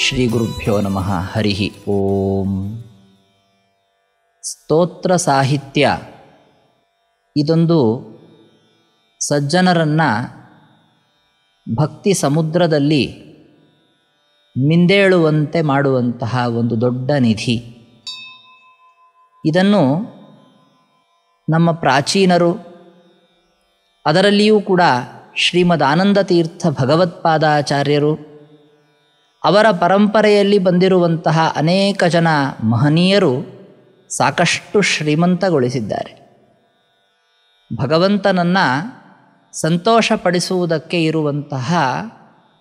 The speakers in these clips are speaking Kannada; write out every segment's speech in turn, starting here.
ಶ್ರೀ ಗುರುಭ್ಯೋ ನಮಃ. ಹರಿ ಓಂ. ಸ್ತೋತ್ರ ಸಾಹಿತ್ಯ ಇದೊಂದು ಸಜ್ಜನರನ್ನು ಭಕ್ತಿ ಸಮುದ್ರದಲ್ಲಿ ಮಿಂದೇಳುವಂತೆ ಮಾಡುವಂತಹ ಒಂದು ದೊಡ್ಡ ನಿಧಿ. ಇದನ್ನು ನಮ್ಮ ಪ್ರಾಚೀನರು, ಅದರಲ್ಲಿಯೂ ಕೂಡ ಶ್ರೀಮದ್ ಆನಂದ ತೀರ್ಥ ಭಗವತ್ಪಾದಾಚಾರ್ಯರು, ಅವರ ಪರಂಪರೆಯಲ್ಲಿ ಬಂದಿರುವಂತಹ ಅನೇಕ ಜನ ಮಹನೀಯರು ಸಾಕಷ್ಟು ಶ್ರೀಮಂತಗೊಳಿಸಿದ್ದಾರೆ. ಭಗವಂತನನ್ನು ಸಂತೋಷಪಡಿಸುವುದಕ್ಕೆ ಇರುವಂತಹ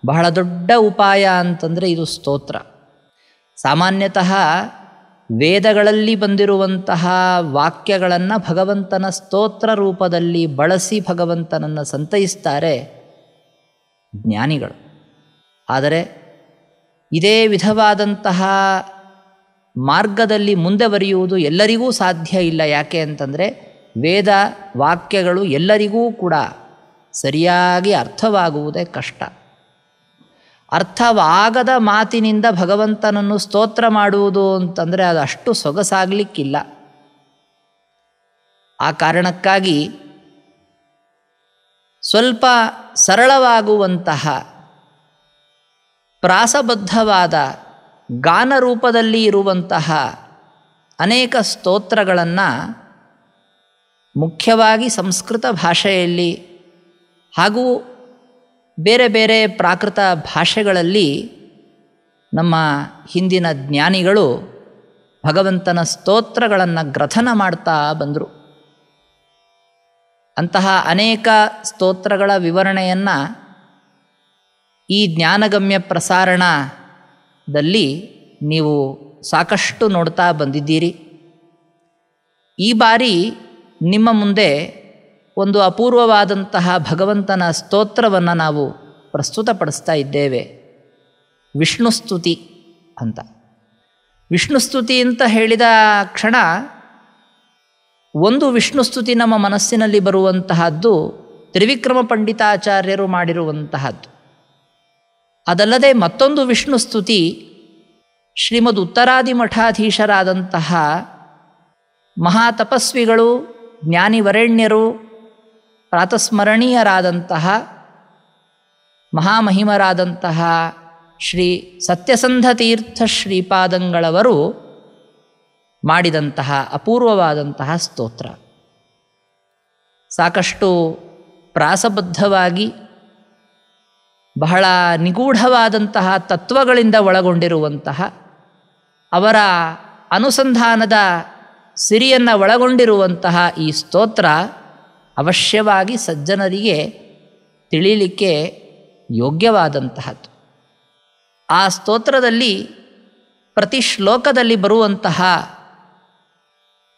ಬಹಳ ದೊಡ್ಡ ಉಪಾಯ ಅಂತಂದರೆ ಇದು ಸ್ತೋತ್ರ. ಸಾಮಾನ್ಯತಃ ವೇದಗಳಲ್ಲಿ ಬಂದಿರುವಂತಹ ವಾಕ್ಯಗಳನ್ನು ಭಗವಂತನ ಸ್ತೋತ್ರ ರೂಪದಲ್ಲಿ ಬಳಸಿ ಭಗವಂತನನ್ನು ಸಂತೈಸ್ತಾರೆ ಜ್ಞಾನಿಗಳು. ಆದರೆ ಇದೇ ವಿಧವಾದಂತಹ ಮಾರ್ಗದಲ್ಲಿ ಮುಂದೆ ಬರೆಯುವುದು ಎಲ್ಲರಿಗೂ ಸಾಧ್ಯ ಇಲ್ಲ. ಯಾಕೆ ಅಂತಂದರೆ ವೇದ ವಾಕ್ಯಗಳು ಎಲ್ಲರಿಗೂ ಕೂಡ ಸರಿಯಾಗಿ ಅರ್ಥವಾಗುವುದೇ ಕಷ್ಟ. ಅರ್ಥವಾಗದ ಮಾತಿನಿಂದ ಭಗವಂತನನ್ನು ಸ್ತೋತ್ರ ಮಾಡುವುದು ಅಂತಂದರೆ ಅದು ಅಷ್ಟು ಸೊಗಸಾಗಲಿಕ್ಕಿಲ್ಲ. ಆ ಕಾರಣಕ್ಕಾಗಿ ಸ್ವಲ್ಪ ಸರಳವಾಗುವಂತಹ ಪ್ರಾಸಬದ್ಧವಾದ ಗಾನ ರೂಪದಲ್ಲಿ ಇರುವಂತಹ ಅನೇಕ ಸ್ತೋತ್ರಗಳನ್ನು ಮುಖ್ಯವಾಗಿ ಸಂಸ್ಕೃತ ಭಾಷೆಯಲ್ಲಿ ಹಾಗೂ ಬೇರೆ ಬೇರೆ ಪ್ರಾಕೃತ ಭಾಷೆಗಳಲ್ಲಿ ನಮ್ಮ ಹಿಂದಿನ ಜ್ಞಾನಿಗಳು ಭಗವಂತನ ಸ್ತೋತ್ರಗಳನ್ನು ಗ್ರಥನ ಮಾಡ್ತಾ ಬಂದರು. ಅಂತಹ ಅನೇಕ ಸ್ತೋತ್ರಗಳ ವಿವರಣೆಯನ್ನು ಈ ಜ್ಞಾನಗಮ್ಯ ಪ್ರಸಾರಣದಲ್ಲಿ ನೀವು ಸಾಕಷ್ಟು ನೋಡ್ತಾ ಬಂದಿದ್ದೀರಿ. ಈ ಬಾರಿ ನಿಮ್ಮ ಮುಂದೆ ಒಂದು ಅಪೂರ್ವವಾದಂತಹ ಭಗವಂತನ ಸ್ತೋತ್ರವನ್ನು ನಾವು ಪ್ರಸ್ತುತಪಡಿಸ್ತಾ ಇದ್ದೇವೆ. ವಿಷ್ಣುಸ್ತುತಿ ಅಂತ. ವಿಷ್ಣುಸ್ತುತಿ ಅಂತ ಹೇಳಿದ ಕ್ಷಣ ಒಂದು ವಿಷ್ಣುಸ್ತುತಿ ನಮ್ಮ ಮನಸ್ಸಿನಲ್ಲಿ ಬರುವಂತಹದ್ದು ತ್ರಿವಿಕ್ರಮ ಪಂಡಿತಾಚಾರ್ಯರು ಮಾಡಿರುವಂತಹದ್ದು. ಅದಲ್ಲದೆ ಮತ್ತೊಂದು ವಿಷ್ಣುಸ್ತುತಿ ಶ್ರೀಮದ್ ಉತ್ತರಾದಿ ಮಠಾಧೀಶರಾದಂತಹ ಮಹಾತಪಸ್ವಿಗಳು, ಜ್ಞಾನಿವರೆಣ್ಯರು, ಪ್ರಾತಸ್ಮರಣೀಯರಾದಂತಹ ಮಹಾಮಹಿಮರಾದಂತಹ ಶ್ರೀ ಸತ್ಯಸಂಧ ತೀರ್ಥ ಶ್ರೀಪಾದಂಗಳವರು ಮಾಡಿದಂತಹ ಅಪೂರ್ವವಾದಂತಹ ಸ್ತೋತ್ರ. ಸಾಕಷ್ಟು ಪ್ರಾಸಬದ್ಧವಾಗಿ ಬಹಳ ನಿಗೂಢವಾದಂತಹ ತತ್ವಗಳಿಂದ ಒಳಗೊಂಡಿರುವಂತಹ, ಅವರ ಅನುಸಂಧಾನದ ಸಿರಿಯನ್ನು ಒಳಗೊಂಡಿರುವಂತಹ ಈ ಸ್ತೋತ್ರ ಅವಶ್ಯವಾಗಿ ಸಜ್ಜನರಿಗೆ ತಿಳಿಯಲಿಕ್ಕೆ ಯೋಗ್ಯವಾದಂತಹದ್ದು. ಆ ಸ್ತೋತ್ರದಲ್ಲಿ ಪ್ರತಿ ಶ್ಲೋಕದಲ್ಲಿ ಬರುವಂತಹ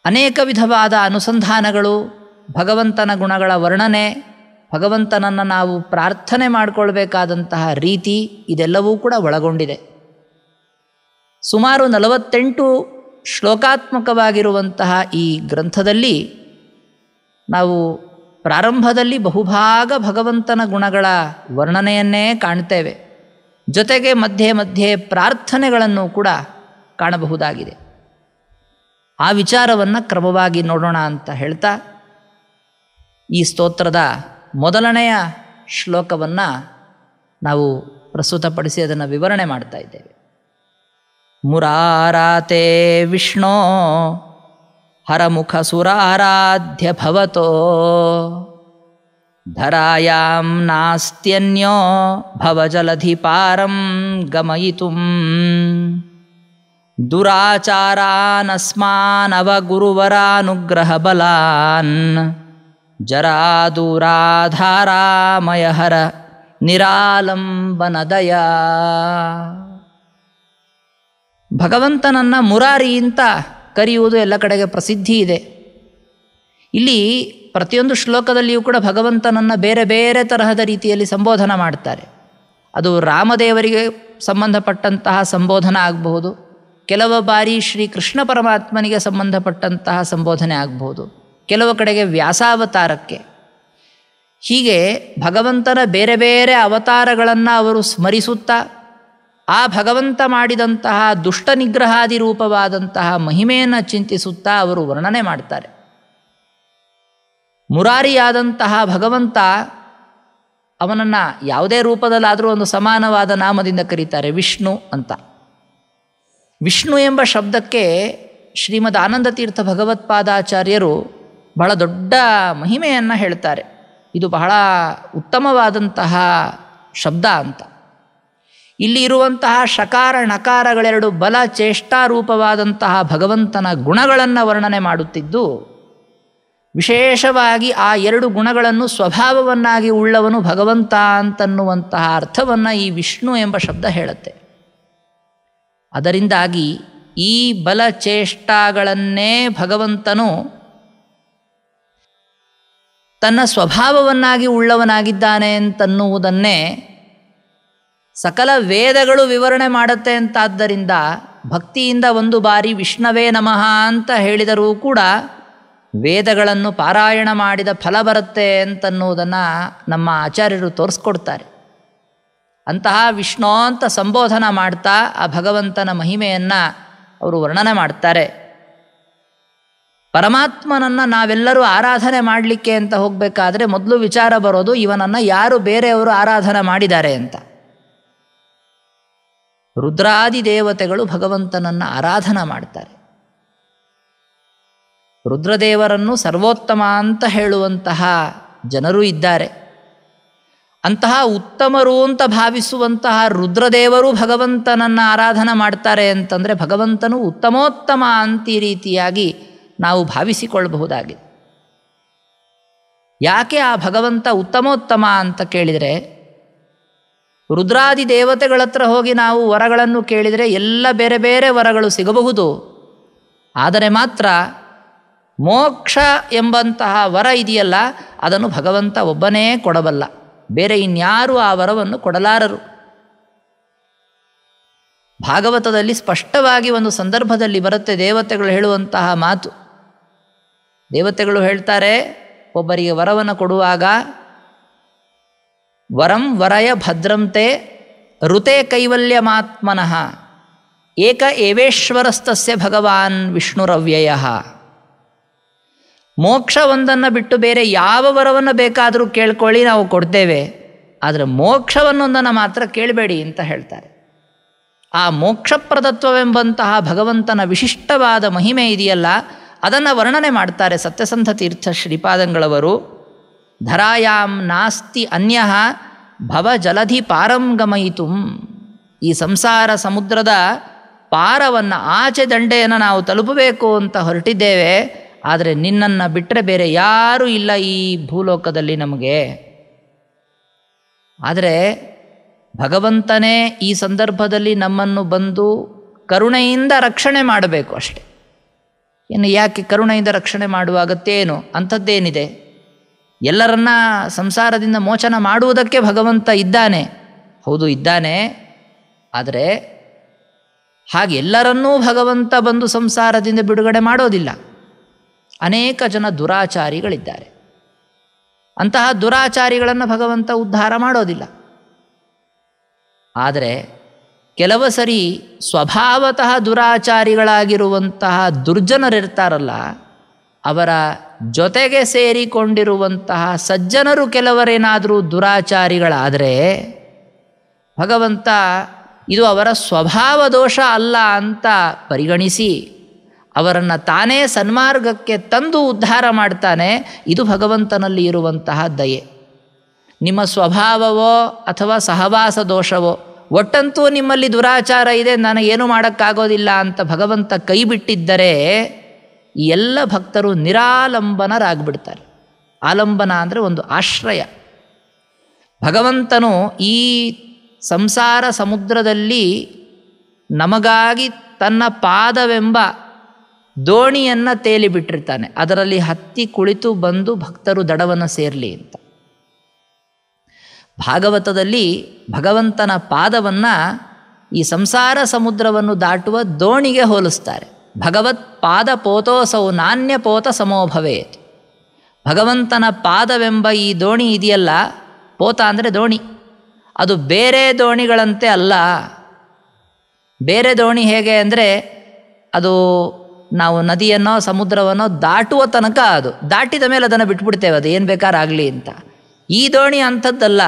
ಅನೇಕ ವಿಧವಾದ ಅನುಸಂಧಾನಗಳು, ಭಗವಂತನ ಗುಣಗಳ ವರ್ಣನೆ, ಭಗವಂತನನ್ನು ನಾವು ಪ್ರಾರ್ಥನೆ ಮಾಡಿಕೊಳ್ಬೇಕಾದಂತಹ ರೀತಿ, ಇದೆಲ್ಲವೂ ಕೂಡ ಒಳಗೊಂಡಿದೆ. ಸುಮಾರು 48 ಶ್ಲೋಕಾತ್ಮಕವಾಗಿರುವಂತಹ ಈ ಗ್ರಂಥದಲ್ಲಿ ನಾವು ಪ್ರಾರಂಭದಲ್ಲಿ ಬಹುಭಾಗ ಭಗವಂತನ ಗುಣಗಳ ವರ್ಣನೆಯನ್ನೇ ಕಾಣ್ತೇವೆ. ಜೊತೆಗೆ ಮಧ್ಯೆ ಮಧ್ಯೆ ಪ್ರಾರ್ಥನೆಗಳನ್ನು ಕೂಡ ಕಾಣಬಹುದಾಗಿದೆ. ಆ ವಿಚಾರವನ್ನು ಕ್ರಮವಾಗಿ ನೋಡೋಣ ಅಂತ ಹೇಳ್ತಾ ಈ ಸ್ತೋತ್ರದ ಮೊದಲನೆಯ ಶ್ಲೋಕವನ್ನು ನಾವು ಪ್ರಸ್ತುತಪಡಿಸಿ ಅದನ್ನು ವಿವರಣೆ ಮಾಡ್ತಾ ಇದ್ದೇವೆ. ಮುರಾರಾತೆ ವಿಷ್ಣೋ ಹರಮುಖ ಸುರಾರಾಧ್ಯ ಭವತೋ ಧರಾಯಾಂ ನಾಸ್ತ್ಯನ್ಯೋ ಭವಜಲಧಿ ಪಾರಂ ಗಮಯಿತುಂ ದುರಾಚಾರಾನಸ್ಮಾನವಗುರುವರಾನುಗ್ರಹ ಬಲಾನ್ ಜರಾದೂರಾಧಾರಾಮಯ ಹರ ನಿರಾಲಂಬನದಯ. ಭಗವಂತನನ್ನು ಮುರಾರಿ ಅಂತ ಕರೆಯುವುದು ಎಲ್ಲ ಕಡೆಗೆ ಪ್ರಸಿದ್ಧಿ ಇದೆ. ಇಲ್ಲಿ ಪ್ರತಿಯೊಂದು ಶ್ಲೋಕದಲ್ಲಿಯೂ ಕೂಡ ಭಗವಂತನನ್ನು ಬೇರೆ ಬೇರೆ ತರಹದ ರೀತಿಯಲ್ಲಿ ಸಂಬೋಧನ ಮಾಡ್ತಾರೆ. ಅದು ರಾಮದೇವರಿಗೆ ಸಂಬಂಧಪಟ್ಟಂತಹ ಸಂಬೋಧನ ಆಗಬಹುದು, ಕೆಲವು ಬಾರಿ ಶ್ರೀ ಕೃಷ್ಣ ಪರಮಾತ್ಮನಿಗೆ ಸಂಬಂಧಪಟ್ಟಂತಹ ಸಂಬೋಧನೆ ಆಗಬಹುದು, ಕೆಲವು ಕಡೆಗೆ ವ್ಯಾಸಾವತಾರಕ್ಕೆ. ಹೀಗೆ ಭಗವಂತನ ಬೇರೆ ಬೇರೆ ಅವತಾರಗಳನ್ನು ಅವರು ಸ್ಮರಿಸುತ್ತಾ ಆ ಭಗವಂತ ಮಾಡಿದಂತಹ ದುಷ್ಟ ನಿಗ್ರಹಾದಿ ರೂಪವಾದಂತಹ ಮಹಿಮೆಯನ್ನು ಚಿಂತಿಸುತ್ತಾ ಅವರು ವರ್ಣನೆ ಮಾಡ್ತಾರೆ. ಮುರಾರಿಯಾದಂತಹ ಭಗವಂತ ಅವನನ್ನು ಯಾವುದೇ ರೂಪದಲ್ಲಾದರೂ ಒಂದು ಸಮಾನವಾದ ನಾಮದಿಂದ ಕರೀತಾರೆ, ವಿಷ್ಣು ಅಂತ. ವಿಷ್ಣು ಎಂಬ ಶಬ್ದಕ್ಕೆ ಶ್ರೀಮದ್ ಆನಂದತೀರ್ಥ ಭಗವತ್ಪಾದಾಚಾರ್ಯರು ಬಹಳ ದೊಡ್ಡ ಮಹಿಮೆಯನ್ನು ಹೇಳ್ತಾರೆ. ಇದು ಬಹಳ ಉತ್ತಮವಾದಂತಹ ಶಬ್ದ ಅಂತ. ಇಲ್ಲಿ ಇರುವಂತಹ ಶಕಾರ ನಕಾರಗಳೆರಡು ಬಲ ಚೇಷ್ಟಾರೂಪವಾದಂತಹ ಭಗವಂತನ ಗುಣಗಳನ್ನು ವರ್ಣನೆ ಮಾಡುತ್ತಿದ್ದು, ವಿಶೇಷವಾಗಿ ಆ ಎರಡು ಗುಣಗಳನ್ನು ಸ್ವಭಾವವನ್ನಾಗಿ ಉಳ್ಳವನು ಭಗವಂತ ಅಂತನ್ನುವಂತಹ ಅರ್ಥವನ್ನು ಈ ವಿಷ್ಣು ಎಂಬ ಶಬ್ದ ಹೇಳುತ್ತೆ. ಅದರಿಂದಾಗಿ ಈ ಬಲಚೇಷ್ಟಾಗಳನ್ನೇ ಭಗವಂತನು ತನ್ನ ಸ್ವಭಾವವನ್ನಾಗಿ ಉಳ್ಳವನಾಗಿದ್ದಾನೆ ಅಂತನ್ನುವುದನ್ನೇ ಸಕಲ ವೇದಗಳು ವಿವರಣೆ ಮಾಡುತ್ತೆ ಅಂತಾದ್ದರಿಂದ ಭಕ್ತಿಯಿಂದ ಒಂದು ಬಾರಿ ವಿಷ್ಣವೇ ನಮಃ ಅಂತ ಹೇಳಿದರೂ ಕೂಡ ವೇದಗಳನ್ನು ಪಾರಾಯಣ ಮಾಡಿದ ಫಲ ಬರುತ್ತೆ ಅಂತನ್ನುವುದನ್ನು ನಮ್ಮ ಆಚಾರ್ಯರು ತೋರಿಸ್ಕೊಡ್ತಾರೆ. ಅಂತಹ ವಿಷ್ಣು ಅಂತ ಸಂಬೋಧನ ಮಾಡ್ತಾ ಆ ಭಗವಂತನ ಮಹಿಮೆಯನ್ನು ಅವರು ವರ್ಣನೆ ಮಾಡ್ತಾರೆ. ಪರಮಾತ್ಮನನ್ನು ನಾವೆಲ್ಲರೂ ಆರಾಧನೆ ಮಾಡಲಿಕ್ಕೆ ಅಂತ ಹೋಗಬೇಕಾದ್ರೆ ಮೊದಲು ವಿಚಾರ ಬರೋದು, ಇವನನ್ನು ಯಾರು ಬೇರೆಯವರು ಆರಾಧನೆ ಮಾಡಿದ್ದಾರೆ ಅಂತ. ರುದ್ರಾದಿ ದೇವತೆಗಳು ಭಗವಂತನನ್ನು ಆರಾಧನೆ ಮಾಡ್ತಾರೆ. ರುದ್ರದೇವರನ್ನು ಸರ್ವೋತ್ತಮ ಅಂತ ಹೇಳುವಂತಹ ಜನರೂ ಇದ್ದಾರೆ. ಅಂತಹ ಉತ್ತಮರು ಅಂತ ಭಾವಿಸುವಂತಹ ರುದ್ರದೇವರು ಭಗವಂತನನ್ನು ಆರಾಧನೆ ಮಾಡ್ತಾರೆ ಅಂತಂದರೆ ಭಗವಂತನು ಉತ್ತಮೋತ್ತಮ ಅಂತ ಈ ರೀತಿಯಾಗಿ ನಾವು ಭಾವಿಸಿಕೊಳ್ಳಬಹುದಾಗಿದೆ. ಯಾಕೆ ಆ ಭಗವಂತ ಉತ್ತಮೋತ್ತಮ ಅಂತ ಕೇಳಿದರೆ, ರುದ್ರಾದಿ ದೇವತೆಗಳ ಹತ್ರ ಹೋಗಿ ನಾವು ವರಗಳನ್ನು ಕೇಳಿದರೆ ಎಲ್ಲ ಬೇರೆ ಬೇರೆ ವರಗಳು ಸಿಗಬಹುದು. ಆದರೆ ಮಾತ್ರ ಮೋಕ್ಷ ಎಂಬಂತಹ ವರ ಇದೆಯಲ್ಲ, ಅದನ್ನು ಭಗವಂತ ಒಬ್ಬನೇ ಕೊಡಬಲ್ಲ, ಬೇರೆ ಇನ್ಯಾರೂ ಆ ವರವನ್ನು ಕೊಡಲಾರರು. ಭಾಗವತದಲ್ಲಿ ಸ್ಪಷ್ಟವಾಗಿ ಒಂದು ಸಂದರ್ಭದಲ್ಲಿ ಬರುತ್ತೆ ದೇವತೆಗಳು ಹೇಳುವಂತಹ ಮಾತು. ದೇವತೆಗಳು ಹೇಳ್ತಾರೆ, ಒಬ್ಬರಿಗೆ ವರವನ್ನು ಕೊಡುವಾಗ ವರಂ ವರಯ ಭದ್ರಂತೆ ಋತೆ ಕೈವಲ್ಯಮಾತ್ಮನಃ ಏಕ ಏವೇಶ್ವರಸ್ತಸ್ಯ ಭಗವಾನ್ ವಿಷ್ಣುರವ್ಯಯ. ಮೋಕ್ಷ ಒಂದನ್ನು ಬಿಟ್ಟು ಬೇರೆ ಯಾವ ವರವನ್ನು ಬೇಕಾದರೂ ಕೇಳ್ಕೊಳ್ಳಿ, ನಾವು ಕೊಡ್ತೇವೆ, ಆದರೆ ಮೋಕ್ಷವನ್ನೊಂದನ್ನು ಮಾತ್ರ ಕೇಳಬೇಡಿ ಅಂತ ಹೇಳ್ತಾರೆ. ಆ ಮೋಕ್ಷಪ್ರದತ್ವವೆಂಬಂತಹ ಭಗವಂತನ ವಿಶಿಷ್ಟವಾದ ಮಹಿಮೆ ಇದೆಯಲ್ಲ, ಅದನ್ನು ವರ್ಣನೆ ಮಾಡ್ತಾರೆ ಸತ್ಯಸಂಧ ತೀರ್ಥ ಶ್ರೀಪಾದಂಗಳವರು. ಧರಾಯಾಂ ನಾಸ್ತಿ ಅನ್ಯಃ ಭವ ಜಲಧಿ ಪಾರಂ ಗಮಯಿತು. ಈ ಸಂಸಾರ ಸಮುದ್ರದ ಪಾರವನ್ನು, ಆಚೆ ದಂಡೆಯನ್ನು ನಾವು ತಲುಪಬೇಕು ಅಂತ ಹೊರಟಿದ್ದೇವೆ, ಆದರೆ ನಿನ್ನನ್ನು ಬಿಟ್ಟರೆ ಬೇರೆ ಯಾರೂ ಇಲ್ಲ ಈ ಭೂಲೋಕದಲ್ಲಿ ನಮಗೆ. ಆದರೆ ಭಗವಂತನೇ ಈ ಸಂದರ್ಭದಲ್ಲಿ ನಮ್ಮನ್ನು ಬಂದು ಕರುಣೆಯಿಂದ ರಕ್ಷಣೆ ಮಾಡಬೇಕು ಅಷ್ಟೆ. ಇನ್ನು ಯಾಕೆ ಕರುಣೆಯಿಂದ ರಕ್ಷಣೆ ಮಾಡುವ ಅಗತ್ಯ ಏನು? ಅಂಥದ್ದೇನಿದೆ? ಎಲ್ಲರನ್ನ ಸಂಸಾರದಿಂದ ಮೋಚನ ಮಾಡುವುದಕ್ಕೆ ಭಗವಂತ ಇದ್ದಾನೆ. ಹೌದು, ಇದ್ದಾನೆ. ಆದರೆ ಹಾಗೆ ಎಲ್ಲರನ್ನೂ ಭಗವಂತ ಬಂದು ಸಂಸಾರದಿಂದ ಬಿಡುಗಡೆ ಮಾಡೋದಿಲ್ಲ. ಅನೇಕ ಜನ ದುರಾಚಾರಿಗಳಿದ್ದಾರೆ. ಅಂತಹ ದುರಾಚಾರಿಗಳನ್ನು ಭಗವಂತ ಉದ್ಧಾರ ಮಾಡೋದಿಲ್ಲ. ಆದರೆ ಕೆಲವು ಸರಿ ಸ್ವಭಾವತಃ ದುರಾಚಾರಿಗಳಾಗಿರುವಂತಹ ದುರ್ಜನರಿರ್ತಾರಲ್ಲ, ಅವರ ಜೊತೆಗೆ ಸೇರಿಕೊಂಡಿರುವಂತಹ ಸಜ್ಜನರು ಕೆಲವರೇನಾದರೂ ದುರಾಚಾರಿಗಳಾದರೆ ಭಗವಂತ ಇದು ಅವರ ಸ್ವಭಾವ ದೋಷ ಅಲ್ಲ ಅಂತ ಪರಿಗಣಿಸಿ ಅವರನ್ನು ತಾನೇ ಸನ್ಮಾರ್ಗಕ್ಕೆ ತಂದು ಉದ್ಧಾರ ಮಾಡ್ತಾನೆ. ಇದು ಭಗವಂತನಲ್ಲಿ ಇರುವಂತಹ ದಯೆ. ನಿಮ್ಮ ಸ್ವಭಾವವೋ ಅಥವಾ ಸಹವಾಸ ದೋಷವೋ, ಒಟ್ಟಂತೂ ನಿಮ್ಮಲ್ಲಿ ದುರಾಚಾರ ಇದೆ, ನನಗೇನು ಮಾಡೋಕ್ಕಾಗೋದಿಲ್ಲ ಅಂತ ಭಗವಂತ ಕೈ ಬಿಟ್ಟಿದ್ದರೆ ಈ ಎಲ್ಲ ಭಕ್ತರು ನಿರಾಲಂಬನರಾಗ್ಬಿಡ್ತಾರೆ. ಆಲಂಬನ ಅಂದರೆ ಒಂದು ಆಶ್ರಯ. ಭಗವಂತನು ಈ ಸಂಸಾರ ಸಮುದ್ರದಲ್ಲಿ ನಮಗಾಗಿ ತನ್ನ ಪಾದವೆಂಬ ದೋಣಿಯನ್ನು ತೇಲಿಬಿಟ್ಟಿರ್ತಾನೆ. ಅದರಲ್ಲಿ ಹತ್ತಿ ಕುಳಿತು ಬಂದು ಭಕ್ತರು ದಡವನ್ನು ಸೇರಲಿ ಅಂತ. ಭಾಗವತದಲ್ಲಿ ಭಗವಂತನ ಪಾದವನ್ನು ಈ ಸಂಸಾರ ಸಮುದ್ರವನ್ನು ದಾಟುವ ದೋಣಿಗೆ ಹೋಲಿಸ್ತಾರೆ. ಭಗವತ್ ಪಾದ ಪೋತೋಸೌ ನಾಣ್ಯ ಪೋತ ಸಮೋಭವೇತ್. ಭಗವಂತನ ಪಾದವೆಂಬ ಈ ದೋಣಿ ಇದೆಯಲ್ಲ, ಪೋತ ಅಂದರೆ ದೋಣಿ, ಅದು ಬೇರೆ ದೋಣಿಗಳಂತೆ ಅಲ್ಲ. ಬೇರೆ ದೋಣಿ ಹೇಗೆ ಅಂದರೆ ಅದು ನಾವು ನದಿಯನ್ನೋ ಸಮುದ್ರವನ್ನೋ ದಾಟುವ ತನಕ ಅದು ದಾಟಿದ ಮೇಲೆ ಅದನ್ನು ಬಿಟ್ಬಿಡ್ತೇವೆ, ಅದು ಏನು ಬೇಕಾರಾಗಲಿ ಅಂತ. ಈ ದೋಣಿ ಅಂಥದ್ದಲ್ಲ.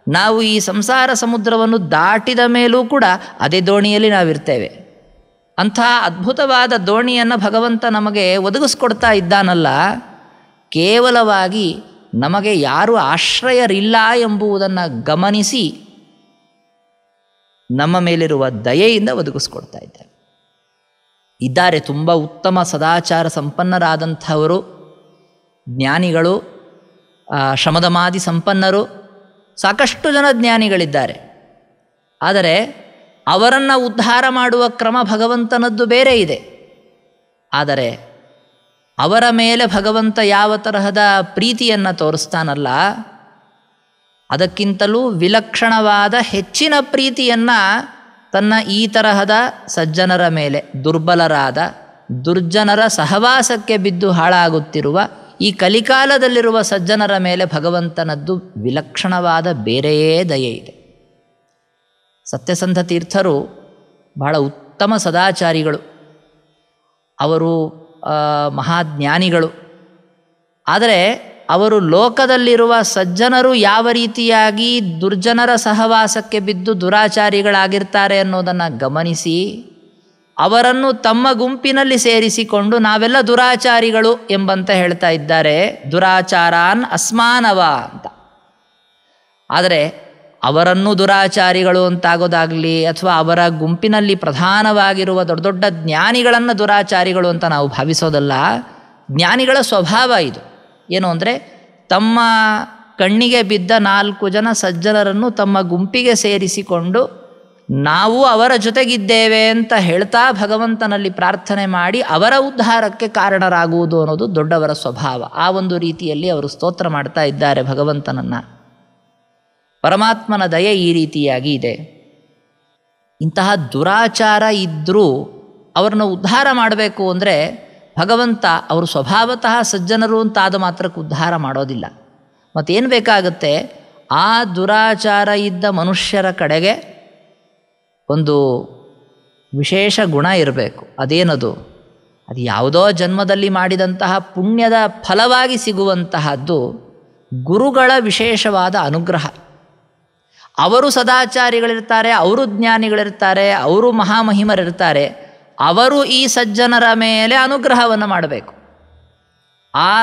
ನಾವು ಈ ಸಂಸಾರ ಸಮುದ್ರವನ್ನು ದಾಟಿದ ಮೇಲೂ ಕೂಡ ಅದೇ ದೋಣಿಯಲ್ಲಿ ನಾವಿರ್ತೇವೆ. ಅಂಥ ಅದ್ಭುತವಾದ ದೋಣಿಯನ್ನು ಭಗವಂತ ನಮಗೆ ಒದಗಿಸ್ಕೊಡ್ತಾ ಇದ್ದಾನಲ್ಲ, ಕೇವಲವಾಗಿ ನಮಗೆ ಯಾರು ಆಶ್ರಯರಿಲ್ಲ ಎಂಬುದನ್ನು ಗಮನಿಸಿ ನಮ್ಮ ಮೇಲಿರುವ ದಯೆಯಿಂದ ಒದಗಿಸ್ಕೊಡ್ತಾ ಇದ್ದಾರೆ. ತುಂಬ ಉತ್ತಮ ಸದಾಚಾರ ಸಂಪನ್ನರಾದಂಥವರು, ಜ್ಞಾನಿಗಳು, ಶಮದಮಾದಿ ಸಂಪನ್ನರು, ಸಾಕಷ್ಟು ಜನ ಜ್ಞಾನಿಗಳಿದ್ದಾರೆ. ಆದರೆ ಅವರನ್ನು ಉದ್ಧಾರ ಮಾಡುವ ಕ್ರಮ ಭಗವಂತನದ್ದು ಬೇರೆ ಇದೆ. ಆದರೆ ಅವರ ಮೇಲೆ ಭಗವಂತ ಯಾವ ತರಹದ ಪ್ರೀತಿಯನ್ನು ತೋರಿಸ್ತಾನಲ್ಲ, ಅದಕ್ಕಿಂತಲೂ ವಿಲಕ್ಷಣವಾದ ಹೆಚ್ಚಿನ ಪ್ರೀತಿಯನ್ನು ತನ್ನ ಈ ತರಹದ ಸಜ್ಜನರ ಮೇಲೆ, ದುರ್ಬಲರಾದ ದುರ್ಜನರ ಸಹವಾಸಕ್ಕೆ ಬಿದ್ದು ಹಾಳಾಗುತ್ತಿರುವ ಈ ಕಲಿಕಾಲದಲ್ಲಿರುವ ಸಜ್ಜನರ ಮೇಲೆ ಭಗವಂತನದ್ದು ವಿಲಕ್ಷಣವಾದ ಬೇರೆಯೇ ದಯೆ ಇದೆ. ಸತ್ಯಸಂಧ ತೀರ್ಥರು ಬಹಳ ಉತ್ತಮ ಸದಾಚಾರಿಗಳು, ಅವರು ಮಹಾಜ್ಞಾನಿಗಳು. ಆದರೆ ಅವರು ಲೋಕದಲ್ಲಿರುವ ಸಜ್ಜನರು ಯಾವ ರೀತಿಯಾಗಿ ದುರ್ಜನರ ಸಹವಾಸಕ್ಕೆ ಬಿದ್ದು ದುರಾಚಾರಿಗಳಾಗಿರ್ತಾರೆ ಅನ್ನೋದನ್ನು ಗಮನಿಸಿ ಅವರನ್ನು ತಮ್ಮ ಗುಂಪಿನಲ್ಲಿ ಸೇರಿಸಿಕೊಂಡು ನಾವೆಲ್ಲ ದುರಾಚಾರಿಗಳು ಎಂಬಂತ ಹೇಳ್ತಾ ಇದ್ದಾರೆ. ದುರಾಚಾರಾನ್ ಅಸ್ಮಾನವ ಅಂತ. ಆದರೆ ಅವರನ್ನು ದುರಾಚಾರಿಗಳು ಅಂತಾಗೋದಾಗಲಿ ಅಥವಾ ಅವರ ಗುಂಪಿನಲ್ಲಿ ಪ್ರಧಾನವಾಗಿರುವ ದೊಡ್ಡ ದೊಡ್ಡ ಜ್ಞಾನಿಗಳನ್ನು ದುರಾಚಾರಿಗಳು ಅಂತ ನಾವು ಭಾವಿಸೋದಲ್ಲ. ಜ್ಞಾನಿಗಳ ಸ್ವಭಾವ ಇದು. ಏನು ಅಂದರೆ ತಮ್ಮ ಕಣ್ಣಿಗೆ ಬಿದ್ದ 4 ಜನ ಸಜ್ಜನರನ್ನು ತಮ್ಮ ಗುಂಪಿಗೆ ಸೇರಿಸಿಕೊಂಡು ನಾವು ಅವರ ಜೊತೆಗಿದ್ದೇವೆ ಅಂತ ಹೇಳ್ತಾ ಭಗವಂತನಲ್ಲಿ ಪ್ರಾರ್ಥನೆ ಮಾಡಿ ಅವರ ಉದ್ಧಾರಕ್ಕೆ ಕಾರಣರಾಗುವುದು ಅನ್ನೋದು ದೊಡ್ಡವರ ಸ್ವಭಾವ. ಆ ಒಂದು ರೀತಿಯಲ್ಲಿ ಅವರು ಸ್ತೋತ್ರ ಮಾಡ್ತಾ ಇದ್ದಾರೆ ಭಗವಂತನನ್ನು. ಪರಮಾತ್ಮನ ದಯೆ ಈ ರೀತಿಯಾಗಿ ಇದೆ. ಇಂತಹ ದುರಾಚಾರ ಇದ್ದರೂ ಅವ್ರನ್ನ ಉದ್ಧಾರ ಮಾಡಬೇಕು ಅಂದರೆ ಭಗವಂತ ಅವರು ಸ್ವಭಾವತಃ ಸಜ್ಜನರು ಅಂತಾದ ಮಾತ್ರಕ್ಕೆ ಉದ್ಧಾರ ಮಾಡೋದಿಲ್ಲ. ಮತ್ತೇನು ಬೇಕಾಗುತ್ತೆ, ಆ ದುರಾಚಾರ ಇದ್ದ ಮನುಷ್ಯರ ಕಡೆಗೆ ಒಂದು ವಿಶೇಷ ಗುಣ ಇರಬೇಕು. ಅದೇನದು? ಅದು ಯಾವುದೋ ಜನ್ಮದಲ್ಲಿ ಮಾಡಿದಂತಹ ಪುಣ್ಯದ ಫಲವಾಗಿ ಸಿಗುವಂತಹದ್ದು ಗುರುಗಳ ವಿಶೇಷವಾದ ಅನುಗ್ರಹ. ಅವರು ಸದಾಚಾರಿಗಳಿರ್ತಾರೆ, ಅವರು ಜ್ಞಾನಿಗಳಿರ್ತಾರೆ, ಅವರು ಮಹಾಮಹಿಮರಿರ್ತಾರೆ. ಅವರು ಈ ಸಜ್ಜನರ ಮೇಲೆ ಅನುಗ್ರಹವನ್ನು ಮಾಡಬೇಕು. ಆ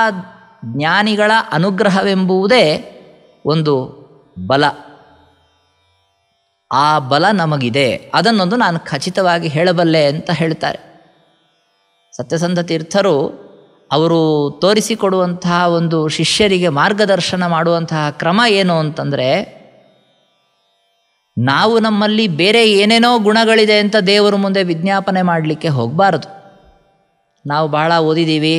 ಜ್ಞಾನಿಗಳ ಅನುಗ್ರಹವೆಂಬುದೇ ಒಂದು ಬಲ. ಆ ಬಲ ನಮಗಿದೆ, ಅದನ್ನೊಂದು ನಾನು ಖಚಿತವಾಗಿ ಹೇಳಬಲ್ಲೆ ಅಂತ ಹೇಳ್ತಾರೆ ಸತ್ಯಸಂಧ ತೀರ್ಥರು. ಅವರು ತೋರಿಸಿಕೊಡುವಂತಹ ಒಂದು ಶಿಷ್ಯರಿಗೆ ಮಾರ್ಗದರ್ಶನ ಮಾಡುವಂತಹ ಕ್ರಮ ಏನು ಅಂತಂದರೆ, ನಾವು ನಮ್ಮಲ್ಲಿ ಬೇರೆ ಏನೇನೋ ಗುಣಗಳಿದೆ ಅಂತ ದೇವರ ಮುಂದೆ ವಿಜ್ಞಾಪನೆ ಮಾಡಲಿಕ್ಕೆ ಹೋಗಬಾರದು. ನಾವು ಬಹಳ ಓದಿದ್ದೀವಿ,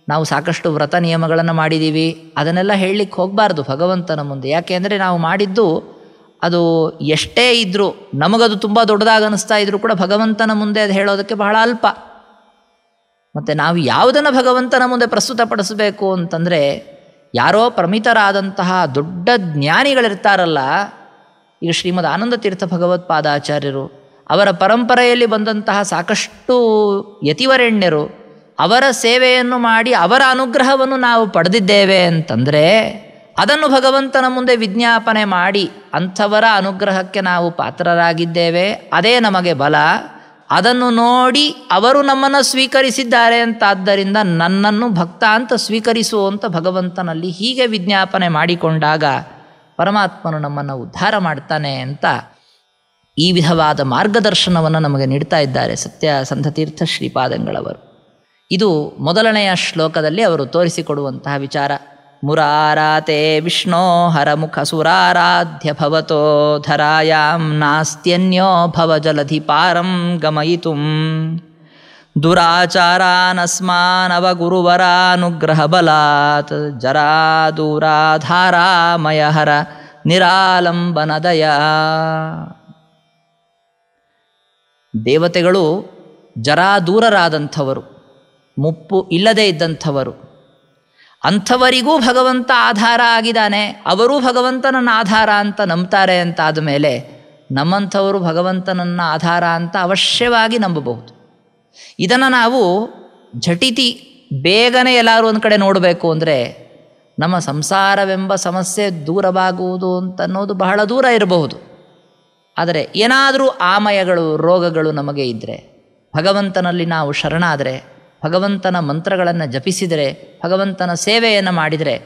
ನಾವು ಸಾಕಷ್ಟು ವ್ರತ ನಿಯಮಗಳನ್ನು ಮಾಡಿದ್ದೀವಿ, ಅದನ್ನೆಲ್ಲ ಹೇಳಲಿಕ್ಕೆ ಹೋಗಬಾರ್ದು ಭಗವಂತನ ಮುಂದೆ. ಯಾಕೆ ಅಂದರೆ ನಾವು ಮಾಡಿದ್ದು ಅದು ಎಷ್ಟೇ ಇದ್ದರೂ, ನಮಗದು ತುಂಬ ದೊಡ್ಡದಾಗಿ ಅನ್ನಿಸ್ತಾ ಇದ್ರೂ ಕೂಡ ಭಗವಂತನ ಮುಂದೆ ಅದು ಹೇಳೋದಕ್ಕೆ ಬಹಳ ಅಲ್ಪ. ಮತ್ತು ನಾವು ಯಾವುದನ್ನು ಭಗವಂತನ ಮುಂದೆ ಪ್ರಸ್ತುತಪಡಿಸಬೇಕು ಅಂತಂದರೆ, ಯಾರೋ ಪ್ರಮಿತರಾದಂತಹ ದೊಡ್ಡ ಜ್ಞಾನಿಗಳಿರ್ತಾರಲ್ಲ, ಈಗ ಶ್ರೀಮದ್ ಆನಂದ ತೀರ್ಥ ಭಗವತ್ಪಾದಾಚಾರ್ಯರು, ಅವರ ಪರಂಪರೆಯಲ್ಲಿ ಬಂದಂತಹ ಸಾಕಷ್ಟು ಯತಿವರೆಣ್ಯರು, ಅವರ ಸೇವೆಯನ್ನು ಮಾಡಿ ಅವರ ಅನುಗ್ರಹವನ್ನು ನಾವು ಪಡೆದಿದ್ದೇವೆ ಅಂತಂದರೆ ಅದನ್ನು ಭಗವಂತನ ಮುಂದೆ ವಿಜ್ಞಾಪನೆ ಮಾಡಿ ಅಂಥವರ ಅನುಗ್ರಹಕ್ಕೆ ನಾವು ಪಾತ್ರರಾಗಿದ್ದೇವೆ, ಅದೇ ನಮಗೆ ಬಲ. ಅದನ್ನು ನೋಡಿ ಅವರು ನಮ್ಮನ್ನು ಸ್ವೀಕರಿಸಿದ್ದಾರೆ ಅಂತಾದ್ದರಿಂದ ನನ್ನನ್ನು ಭಕ್ತ ಅಂತ ಸ್ವೀಕರಿಸುವಂಥ ಭಗವಂತನಲ್ಲಿ ಹೀಗೆ ವಿಜ್ಞಾಪನೆ ಮಾಡಿಕೊಂಡಾಗ ಪರಮಾತ್ಮನು ನಮ್ಮನ್ನು ಉದ್ಧಾರ ಮಾಡ್ತಾನೆ ಅಂತ ಈ ವಿಧವಾದ ಮಾರ್ಗದರ್ಶನವನ್ನು ನಮಗೆ ನೀಡ್ತಾ ಇದ್ದಾರೆ ಸತ್ಯಸಂಧತೀರ್ಥ ಶ್ರೀಪಾದಂಗಳವರು. ಇದು ಮೊದಲನೆಯ ಶ್ಲೋಕದಲ್ಲಿ ಅವರು ತೋರಿಸಿಕೊಡುವಂತಹ ವಿಚಾರ. ಮುರಾರಾತೆ ವಿಷ್ಣೋ ಹರಮುಖ ಸುರಾರಾಧ್ಯ ಭವತೋ ಧರಾಯಾಂ ನಾಸ್ತ್ಯನ್ಯೋ ಭವಜಲಧಿ ಪಾರಂ ಗಮಯಿತುಂ ದುರಾಚಾರಾನಸ್ಮಾನವಗುರುವರಾನುಗ್ರಹ ಬಲಾತ್ ಜರಾದೂರಾಧಾರಾಮಯ ಹರ ನಿರಾಲಂಬನದಯ. ದೇವತೆಗಳು ಜರಾದೂರರಾದಂಥವರು, ಮುಪ್ಪು ಇಲ್ಲದೇ ಇದ್ದಂಥವರು. ಅಂಥವರಿಗೂ ಭಗವಂತ ಆಧಾರ ಆಗಿದ್ದಾನೆ, ಅವರೂ ಭಗವಂತನನ್ನು ಆಧಾರ ಅಂತ ನಂಬ್ತಾರೆ ಅಂತಾದ ಮೇಲೆ ನಮ್ಮಂಥವರು ಭಗವಂತನನ್ನು ಆಧಾರ ಅಂತ ಅವಶ್ಯವಾಗಿ ನಂಬಬಹುದು. ಇದನ್ನು ನಾವು ಝಟಿತಿ ಬೇಗನೆ ಎಲ್ಲರೂ ಒಂದು ಕಡೆ ನೋಡಬೇಕು ಅಂದರೆ ನಮ್ಮ ಸಂಸಾರವೆಂಬ ಸಮಸ್ಯೆ ದೂರವಾಗುವುದು ಅಂತನ್ನೋದು ಬಹಳ ದೂರ ಇರಬಹುದು. ಆದರೆ ಏನಾದರೂ ಆಮಯಗಳು ರೋಗಗಳು ನಮಗೆ ಇದ್ದರೆ, ಭಗವಂತನಲ್ಲಿ ನಾವು ಶರಣಾದರೆ, ಭಗವಂತನ ಮಂತ್ರಗಳನ್ನು ಜಪಿಸಿದರೆ, ಭಗವಂತನ ಸೇವೆಯನ್ನು ಮಾಡಿದರೆ